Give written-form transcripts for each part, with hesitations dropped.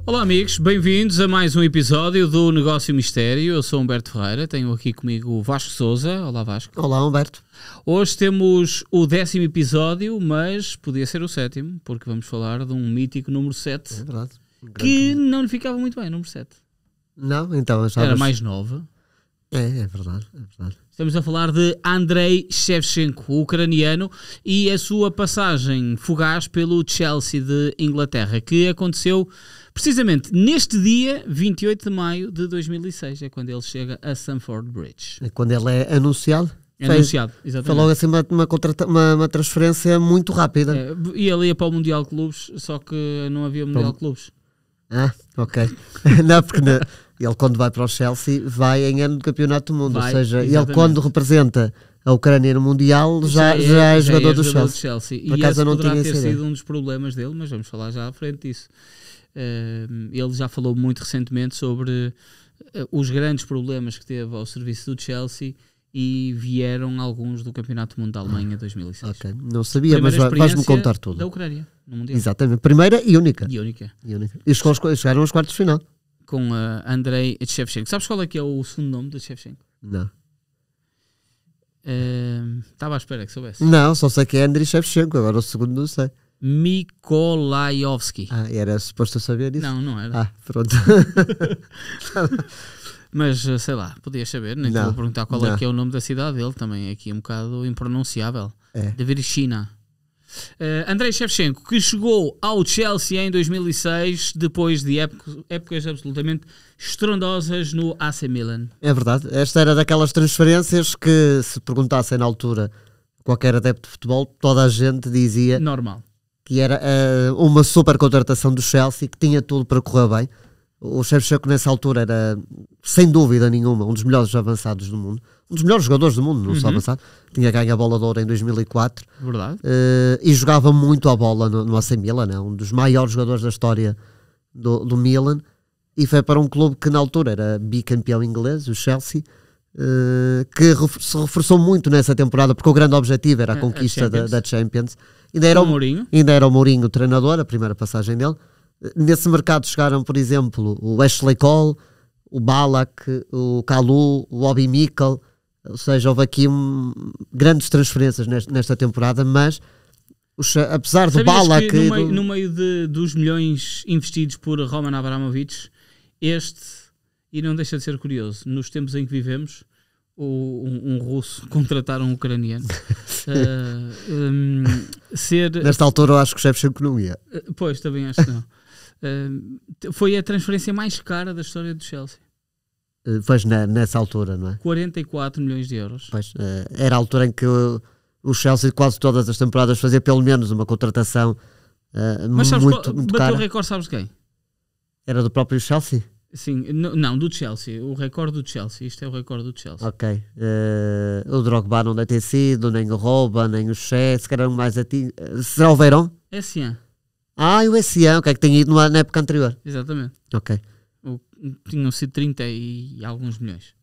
Olá amigos, bem-vindos a mais um episódio do Negócio Mistério. Eu sou Humberto Ferreira, tenho aqui comigo o Vasco Sousa. Olá Vasco. Olá Humberto. Hoje temos o 10º episódio, mas podia ser o 7º, porque vamos falar de um mítico número 7. É verdade. Que não lhe ficava muito bem, número 7. Não, então Era mais 9. É verdade. Estamos a falar de Andrei Shevchenko, o ucraniano, e a sua passagem fugaz pelo Chelsea de Inglaterra, que aconteceu precisamente neste dia, 28 de maio de 2006, é quando ele chega a Stamford Bridge. É quando ele é anunciado. Anunciado, exatamente. Falou assim uma transferência muito rápida. E ele ia para o Mundial de Clubes, só que não havia Mundial de Clubes. Ah, ok. Não, porque ele quando vai para o Chelsea vai em ano de campeonato do mundo, ou seja, exatamente. Ele quando representa a Ucrânia no Mundial já é jogador do Chelsea. E esse poderá ter sido um dos problemas dele, mas vamos falar já à frente disso. Ele já falou muito recentemente sobre os grandes problemas que teve ao serviço do Chelsea e vieram alguns do Campeonato do Mundo da Alemanha 2006. Ok, não sabia, mas vais-me contar tudo. Da Ucrânia, no Mundial. Exatamente, primeira e única. E chegaram aos quartos de final. Com Andrei Shevchenko. Sabes qual é que é o segundo nome de Shevchenko? Não. Estava à espera que soubesse. Não, só sei que é Andrei Shevchenko, agora o segundo não sei. Mykolaiovski. Era suposto eu saber isso? Não era. Pronto. Mas sei lá, podias saber, nem te vou perguntar qual é que é o nome da cidade dele, também é aqui um bocado impronunciável. De Virchina. Andrei Shevchenko, que chegou ao Chelsea em 2006, depois de épocas absolutamente estrondosas no AC Milan. É verdade, esta era daquelas transferências que, se perguntassem na altura qualquer adepto de futebol, toda a gente dizia normal, que era uma super contratação do Chelsea, que tinha tudo para correr bem. O Shevchenko nessa altura era, sem dúvida nenhuma, um dos melhores avançados do mundo, um dos melhores jogadores do mundo, não só avançado. Tinha ganho a bola de ouro em 2004. Verdade. E jogava muito a bola no AC Milan, um dos maiores jogadores da história do Milan, e foi para um clube que na altura era bicampeão inglês, o Chelsea, que se reforçou muito nessa temporada, porque o grande objetivo era a conquista da Champions. Ainda era o Mourinho o treinador, a primeira passagem dele. Nesse mercado chegaram, por exemplo, o Ashley Cole, o Ballack, o Kalou, o Bobby Mikel, ou seja, houve aqui grandes transferências nesta temporada, mas apesar do Ballack... No meio dos milhões investidos por Roman Abramovich, e não deixa de ser curioso, nos tempos em que vivemos, um russo contratar um ucraniano. Nesta altura eu acho que o Shevchenko não ia. Pois, também acho que não. Foi a transferência mais cara da história do Chelsea. Pois, nessa altura, não é? 44 milhões de euros. Pois, era a altura em que o Chelsea quase todas as temporadas fazia pelo menos uma contratação mas sabes muito cara. Bateu o recorde, sabes quem? Era do próprio Chelsea? Sim, não, do Chelsea. O recorde do Chelsea. Isto é o recorde do Chelsea. Ok. O Drogba não deve ter sido, nem o Robben, nem o Che, se calhar mais a ti. Será o Verón? Essien. O Essien, que tinha ido na época anterior. Exatamente. Ok. Tinham sido 30 e alguns milhões.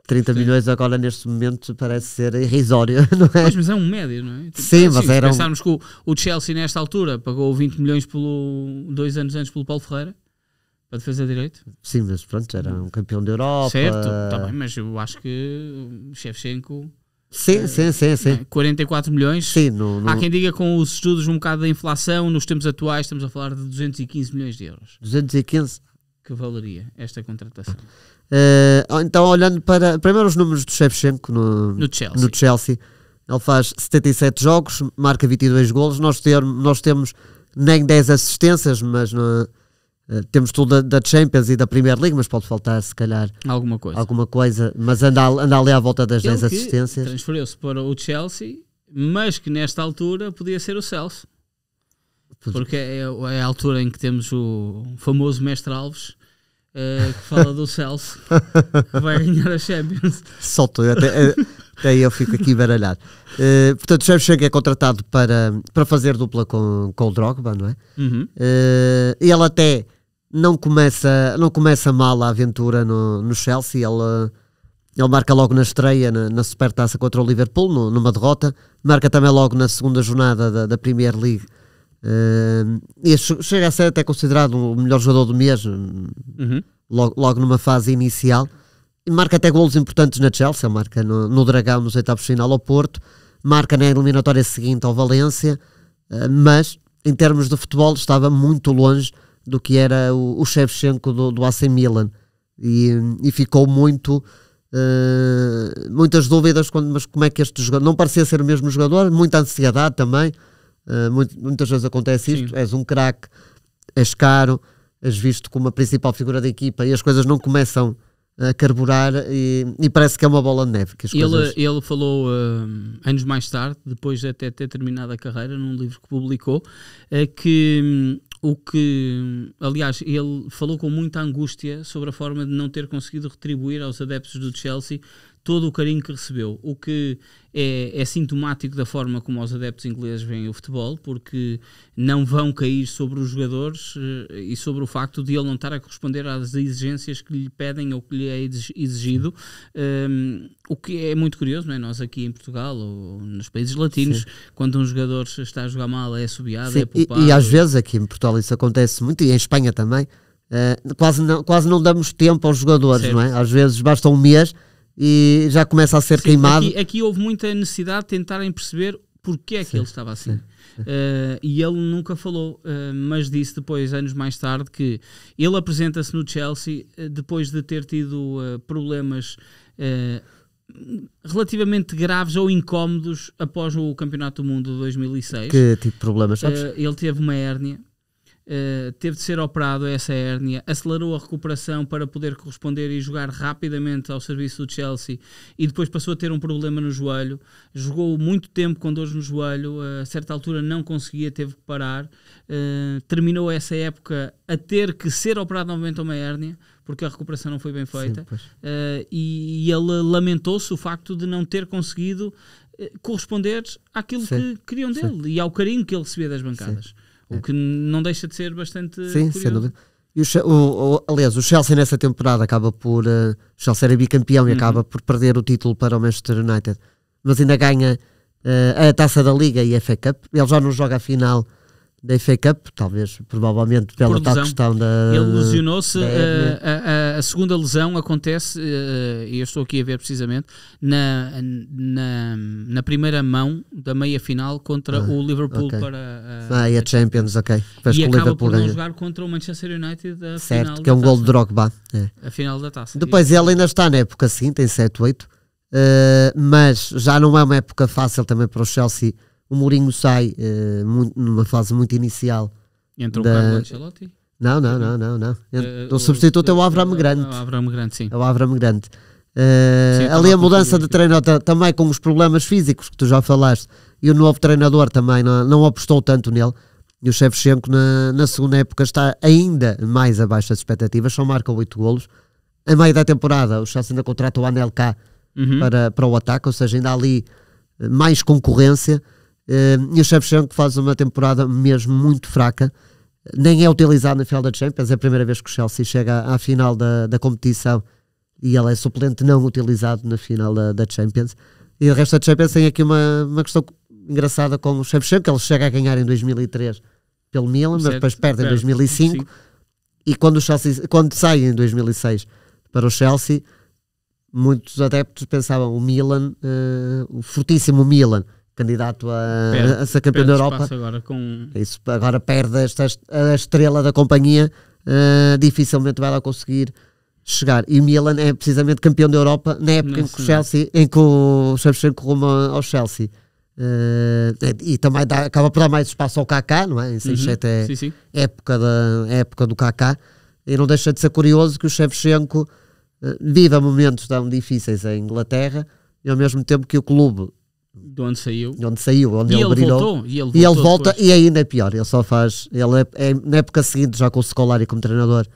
30 milhões agora neste momento parece ser irrisório, não é? Pois, mas é um médio, não é? Sim, mas era... Se pensarmos que o Chelsea nesta altura pagou 20 milhões 2 anos antes pelo Paulo Ferreira, para defesa de direito. Sim, mas pronto, era um campeão da Europa. Certo, está bem, mas eu acho que o Shevchenko... Sim. 44 milhões. Sim, Há quem diga com os estudos um bocado da inflação, nos tempos atuais estamos a falar de 215 milhões de euros. 215? Que valeria esta contratação. Então, olhando para primeiro os números do Shevchenko no Chelsea, ele faz 77 jogos, marca 22 golos. Nós temos nem 10 assistências, mas temos tudo da Champions e da Premier League, mas pode faltar se calhar alguma coisa, mas anda ali à volta das 10 assistências. Transferiu-se para o Chelsea, mas que nesta altura podia ser o Celso, porque é a altura em que temos o famoso Mestre Alves, que fala do Celso, que vai ganhar a Champions. Solto, até eu fico aqui baralhado. Portanto, o Shevchenko é contratado para fazer dupla com o Drogba, não é? Ele até não começa mal a aventura no Chelsea. Ele marca logo na estreia na Supertaça contra o Liverpool, numa derrota. Marca também logo na segunda jornada da Premier League E chega a ser até considerado o melhor jogador do mês, logo numa fase inicial. E marca até golos importantes na Chelsea, marca no Dragão nos oitavos de final ao Porto, marca na eliminatória seguinte ao Valência, mas em termos de futebol estava muito longe do que era o Shevchenko do AC Milan, e ficou muitas dúvidas, mas como é que este jogador, não parecia ser o mesmo jogador, muita ansiedade também, muitas vezes acontece isto. Sim. És um craque, és caro, és visto como a principal figura da equipa e as coisas não começam a carburar, e parece que é uma bola de neve. Que ele falou anos mais tarde, depois de até ter terminado a carreira, num livro que publicou, aliás, ele falou com muita angústia sobre a forma de não ter conseguido retribuir aos adeptos do Chelsea todo o carinho que recebeu, o que é sintomático da forma como os adeptos ingleses veem o futebol, porque não vão cair sobre os jogadores e sobre o facto de ele não estar a corresponder às exigências que lhe pedem ou que lhe é exigido, o que é muito curioso, não é? Nós aqui em Portugal ou nos países latinos, quando um jogador está a jogar mal, é assobiado, é poupado. E às vezes aqui em Portugal isso acontece muito, e em Espanha também, quase não damos tempo aos jogadores, certo. Não é? Às vezes basta um mês e já começa a ser queimado. Aqui houve muita necessidade de tentarem perceber porque é que ele estava assim. E ele nunca falou, mas disse depois, anos mais tarde, que ele apresenta-se no Chelsea depois de ter tido problemas relativamente graves ou incómodos após o Campeonato do Mundo de 2006. Que tipo de problemas, sabes? Ele teve uma hérnia. Teve de ser operado essa hérnia, acelerou a recuperação para poder corresponder e jogar rapidamente ao serviço do Chelsea, e depois passou a ter um problema no joelho, jogou muito tempo com dores no joelho, a certa altura não conseguia, teve que parar, terminou essa época a ter que ser operado novamente a uma hérnia, porque a recuperação não foi bem feita. Sim, e ele lamentou-se o facto de não ter conseguido corresponder àquilo que queriam dele e ao carinho que ele recebia das bancadas. Sim. O que não deixa de ser bastante curioso. Sem dúvida. E aliás, o Chelsea nessa temporada acaba por... o Chelsea era bicampeão e acaba por perder o título para o Manchester United. Mas ainda ganha a Taça da Liga e a FA Cup. Ele já não joga a final da FA Cup, provavelmente pela tal questão da... Ele lesionou-se, a segunda lesão acontece, e eu estou aqui a ver precisamente, na primeira mão da meia-final contra o Liverpool para e a Champions, e acaba por não jogar contra o Manchester United a certo, final que é um gol de Drogba. A final da taça. Depois ele ainda está na época seguinte, tem 7-8, mas já não é uma época fácil também para o Chelsea. O Mourinho sai numa fase muito inicial. Entra o Carlo Ancelotti? Não. O substituto é o Avram Grant. O Avram Grant, sim. É o Avram Grant. Ali a mudança de treinador também com os problemas físicos que tu já falaste, e o novo treinador também não apostou tanto nele. E o Shevchenko na segunda época está ainda mais abaixo das expectativas, só marca 8 golos. A meio da temporada o Chelsea ainda contrata o Anelka para o ataque, ou seja, ainda há ali mais concorrência. E o Shevchenko faz uma temporada mesmo muito fraca, nem é utilizado na final da Champions. É a primeira vez que o Chelsea chega à final da competição e ele é suplente não utilizado na final da Champions. E o resto da Champions tem aqui uma questão engraçada com o Shevchenko. Ele chega a ganhar em 2003 pelo Milan, mas depois perde em 2005. E quando sai em 2006 para o Chelsea, muitos adeptos pensavam o Milan, o fortíssimo Milan, candidato a ser campeão da Europa. Agora perde a estrela da companhia, dificilmente vai lá conseguir chegar. E o Milan é precisamente campeão da Europa na época em que o Shevchenko ruma ao Chelsea. E também acaba por dar mais espaço ao Kaká, não é? Em 6-7 é época do Kaká. E não deixa de ser curioso que o Shevchenko viva momentos tão difíceis em Inglaterra, e ao mesmo tempo que o clube de onde saiu, onde ele brilhou, e ele volta depois. E ainda é pior, ele na época seguinte, já com o Scolari como treinador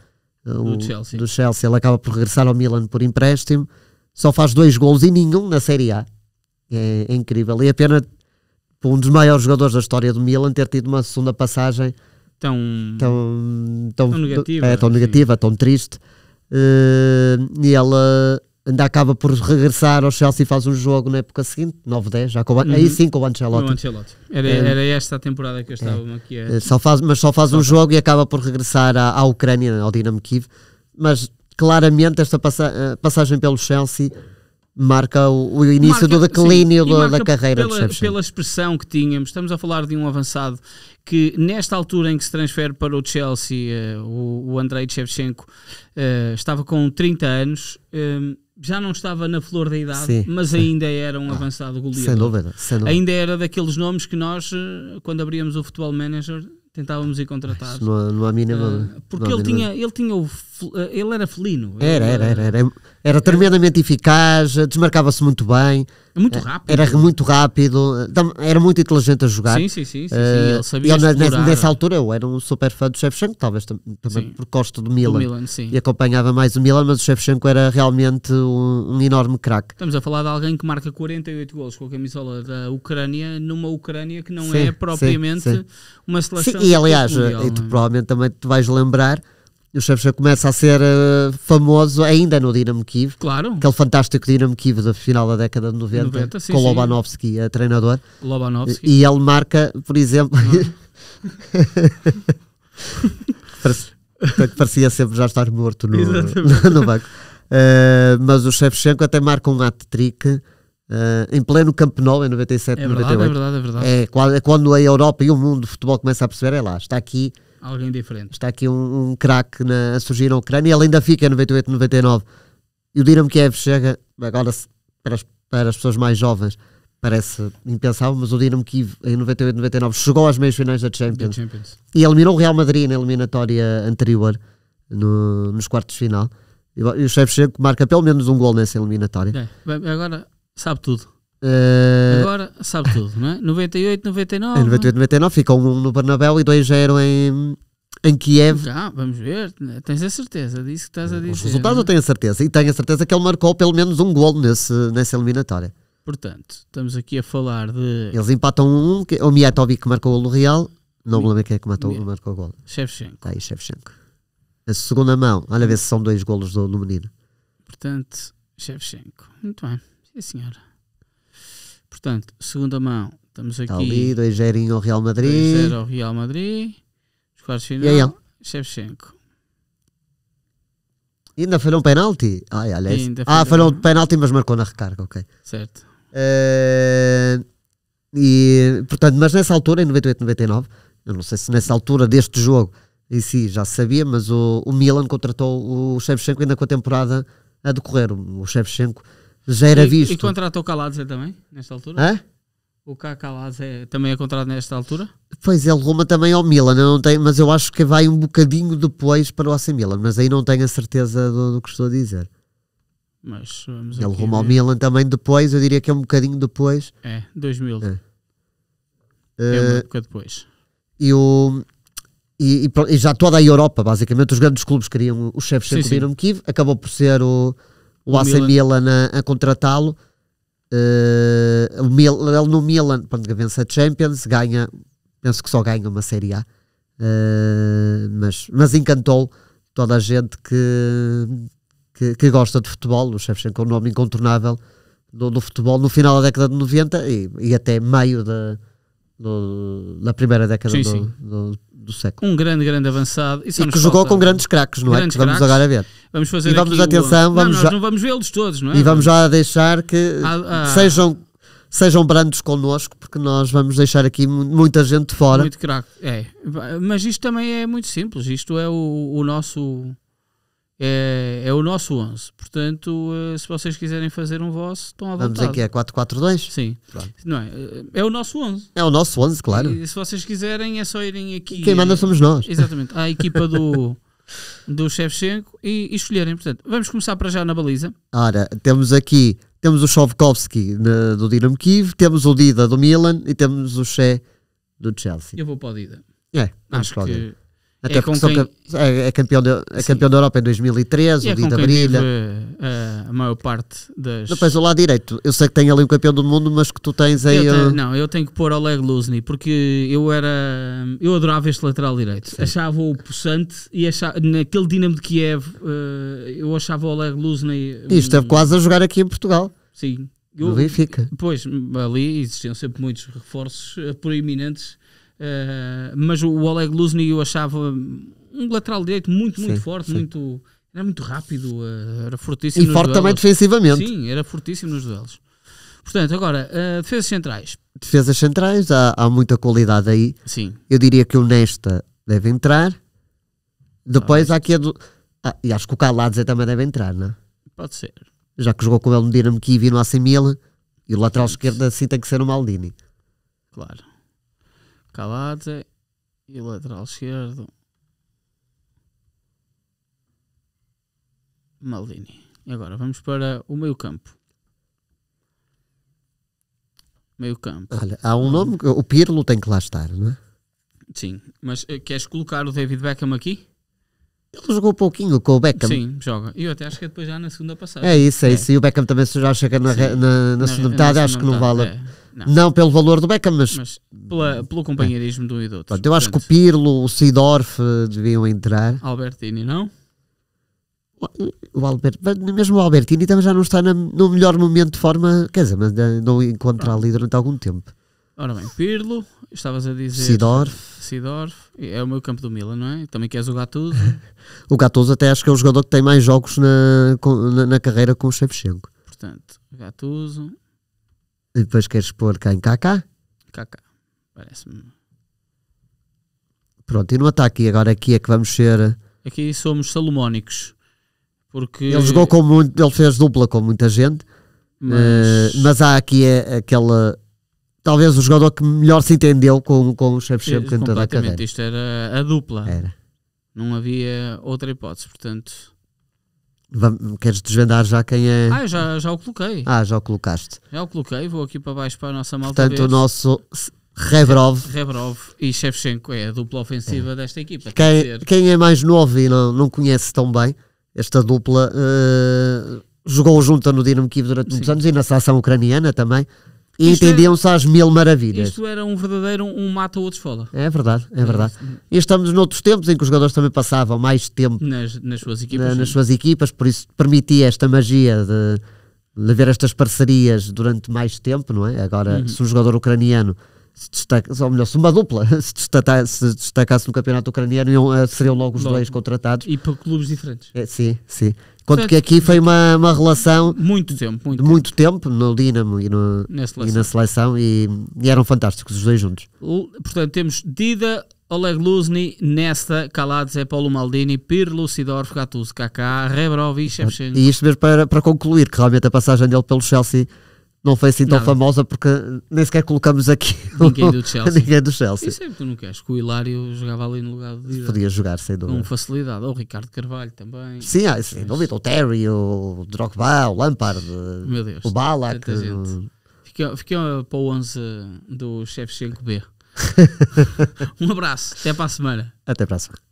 do Chelsea, ele acaba por regressar ao Milan por empréstimo, só faz 2 golos e nenhum na Série A. É incrível, e a pena para um dos maiores jogadores da história do Milan ter tido uma segunda passagem tão negativa, tão triste. E ele ainda acaba por regressar ao Chelsea e faz um jogo na época seguinte, 9-10, já com aí sim com o Ancelotti. Era esta a temporada que eu estava aqui mas só faz um jogo e acaba por regressar à Ucrânia, ao Dinamo Kiev. Mas claramente esta passagem pelo Chelsea marca o início do declínio da carreira do Shevchenko. Pela expressão que tínhamos, estamos a falar de um avançado que nesta altura em que se transfere para o Chelsea, o Andrei Shevchenko estava com 30 anos, já não estava na flor da idade, mas ainda era um avançado goleador. Sem dúvida. Ainda era daqueles nomes que nós, quando abríamos o Football Manager, tentávamos ir contratar. Não há mínima. Porque ele era felino. Era tremendamente eficaz, desmarcava-se muito bem. Muito rápido. Era muito rápido, era muito inteligente a jogar. Sim. Ele sabia nessa altura eu era um super fã do Shevchenko, talvez também por gosto do Milan. E acompanhava mais o Milan, mas o Shevchenko era realmente um enorme craque. Estamos a falar de alguém que marca 48 golos com a camisola da Ucrânia, numa Ucrânia que não é propriamente uma seleção. E aliás, e tu provavelmente também te vais lembrar, o Shevchenko começa a ser famoso ainda no Dinamo Kiev. Claro. Aquele fantástico Dinamo Kiev da final da década de 90 com Lobanovski a treinador. E ele marca, por exemplo... parecia sempre já estar morto no banco. Mas o Shevchenko até marca um hat-trick em pleno Camp Nou, em 97, 98. É verdade. É quando a Europa e o mundo do futebol começa a perceber, lá, está aqui alguém diferente. Está aqui um craque a surgir na Ucrânia. Ele ainda fica em 98, 99. E o Dinamo Kiev chega, agora para as pessoas mais jovens, parece impensável, mas o Dinamo Kiev em 98, 99 chegou às meias finais da Champions. E eliminou o Real Madrid na eliminatória anterior, nos quartos de final. E o Shevchenko marca pelo menos um gol nessa eliminatória. Agora sabe tudo. Agora sabe tudo, não é? 98, 99. Em 98, 99 ficam no Bernabéu e 2-0 em Kiev. Vamos ver, tens a certeza disso que estás a dizer. Os resultados eu tenho a certeza. E tenho a certeza que ele marcou pelo menos um gol nessa eliminatória. Portanto, estamos aqui a falar de... Eles empatam o Mijatovic que marcou o gol do Real. Não me lembro quem é que marcou o gol. Shevchenko. Está aí, Shevchenko. A segunda mão, olha a ver se são 2 golos do menino. Portanto, Shevchenko. Muito bem, sim senhora. Portanto, segunda mão, estamos aqui. Está ali, 2-0 ao Real Madrid. 2-0 ao Real Madrid. Os quartos de final, Shevchenko. E ainda falhou um penalti? Falhou um penalti, mas marcou na recarga, ok. Certo. Portanto, mas nessa altura, em 98, 99, eu não sei se nessa altura deste jogo em si já se sabia, mas o Milan contratou o Shevchenko ainda com a temporada a decorrer. O Shevchenko já era visto. E contratou o Kaladze também, nesta altura? O Kaladze também é contratado nesta altura? Pois, ele ruma também ao Milan, mas eu acho que vai um bocadinho depois para o AC Milan, mas aí não tenho a certeza do que estou a dizer. Mas vamos ele ruma ao Milan também depois, eu diria que é um bocadinho depois. 2000. É uma época depois. E já toda a Europa, basicamente, os grandes clubes queriam o Shevchenko Dinamo Kiev, acabou por ser o AC Milan a contratá-lo. Ele no Milan, quando vence a Champions, ganha, penso que só ganha uma Série A, mas encantou toda a gente que gosta de futebol. O Shevchenko é um nome incontornável do futebol no final da década de 90 e até meio da primeira década do século. Um grande avançado. E que jogou com grandes craques, não é? Que vamos agora ver. Vamos fazer nós não vamos vê-los todos, não é? E vamos já deixar que sejam brandos connosco, porque nós vamos deixar aqui muita gente de fora. Muito craque. Mas isto também é muito simples. Isto é o nosso... É o nosso 11. Portanto, se vocês quiserem fazer um vosso, estão à vontade. Vamos aqui, é 4-4-2? Sim. Não é o nosso 11. É o nosso 11, claro. E se vocês quiserem, é só irem aqui... Quem manda somos nós. Exatamente. À equipa do Shevchenko e escolherem. Portanto, vamos começar para já na baliza. Ora, temos o Shovkovski do Dinamo Kiev, temos o Dida do Milan e temos o Che do Chelsea. Eu vou para o Dida. Acho que... Até porque é campeão da Europa em 2013, o Dida brilha. a maior parte das... Depois o lado direito, eu sei que tem ali um campeão do mundo, mas que tu tens aí... Eu tenho que pôr Oleg Luzny, porque eu adorava este lateral direito. Sim. Achava-o possante e naquele Dinamo de Kiev eu achava o Oleg Luzny... E esteve quase a jogar aqui em Portugal. Sim. No Benfica. Pois, ali existiam sempre muitos reforços proeminentes, mas o Oleg Luzny eu achava um lateral direito muito forte, era muito rápido, era fortíssimo. E forte também defensivamente. Sim, era fortíssimo nos duelos. Portanto, agora, defesas centrais. Defesas centrais, há muita qualidade aí. Sim. Eu diria que o Nesta deve entrar. Depois há aqui e acho que o Kaladze também deve entrar, não é? Pode ser. Já que jogou com ele no Dinamo Kiev e no AC Milan, e o lateral esquerdo assim tem que ser o Maldini. Claro. Kaladze e o lateral esquerdo Maldini. E agora vamos para o meio campo. Olha, há um nome, o Pirlo tem que lá estar, não é? Sim, mas queres colocar o David Beckham aqui? Ele jogou um pouquinho com o Beckham. Sim, joga. E eu até acho que é depois já na segunda passagem. É isso. E o Beckham também já chega na segunda metade, acho que não vale. Não pelo valor do Beckham, mas pelo companheirismo do e do outro. Eu acho que o Pirlo, o Seedorf deviam entrar. Albertini, não? Mesmo o Albertini também já não está no melhor momento de forma, quer dizer, mas não encontra ali durante algum tempo. Ora bem, Pirlo, estavas a dizer... Seedorf, é o meu campo do Milan, não é? Também queres o Gattuso? O Gattuso até acho que é o jogador que tem mais jogos na carreira com o Shevchenko. Portanto, Gattuso... E depois queres pôr cá em Kaká? Kaká, parece-me... Pronto, e no ataque, agora aqui é que vamos ser... Aqui somos salomónicos, porque... Ele jogou ele fez dupla com muita gente, mas há aqui aquela... Talvez o jogador que melhor se entendeu com o Shevchenko em toda a carreira. Isto era a dupla. Era. Não havia outra hipótese, portanto... Queres desvendar já quem é? Já o coloquei. Já o colocaste. Já o coloquei, vou aqui para baixo para a nossa malta. Portanto, o nosso Rebrov e Shevchenko é a dupla ofensiva desta equipa. Quem é mais novo e não conhece tão bem esta dupla, jogou junto no Dinamo Kiev durante muitos anos e na seleção ucraniana também. E entendiam-se às mil maravilhas. Isto era um verdadeiro mata ou outro esfola. É verdade. E estamos noutros tempos em que os jogadores também passavam mais tempo nas suas equipas. Por isso permitia esta magia de haver estas parcerias durante mais tempo, não é? Agora, se um jogador ucraniano se uma dupla se destacasse no campeonato ucraniano, seriam logo os dois contratados. E para clubes diferentes. Sim. Quanto que aqui foi uma relação muito tempo no Dinamo e na seleção e eram fantásticos os dois juntos. Portanto, temos Dida, Oleg Luzny, Nesta, Kaladze, Paulo Maldini, Pirlo, Seedorf, Gattuso, Kaká, Rebrov e Shevchenko. E isto mesmo para concluir, que realmente a passagem dele pelo Chelsea não foi assim tão famosa, porque nem sequer colocamos aqui ninguém do Chelsea. Ninguém do Chelsea. Isso é que tu não queres, que o Hilário jogava ali no lugar de Dida. Podia jogar, sem dúvida. Com facilidade. Ou o Ricardo Carvalho também. Sim, sem dúvida. O Terry, o Drogba, o Lampard, meu Deus, o Ballack. Fica para o 11 do Shevchenko B. Um abraço, até para a semana. Até para a semana.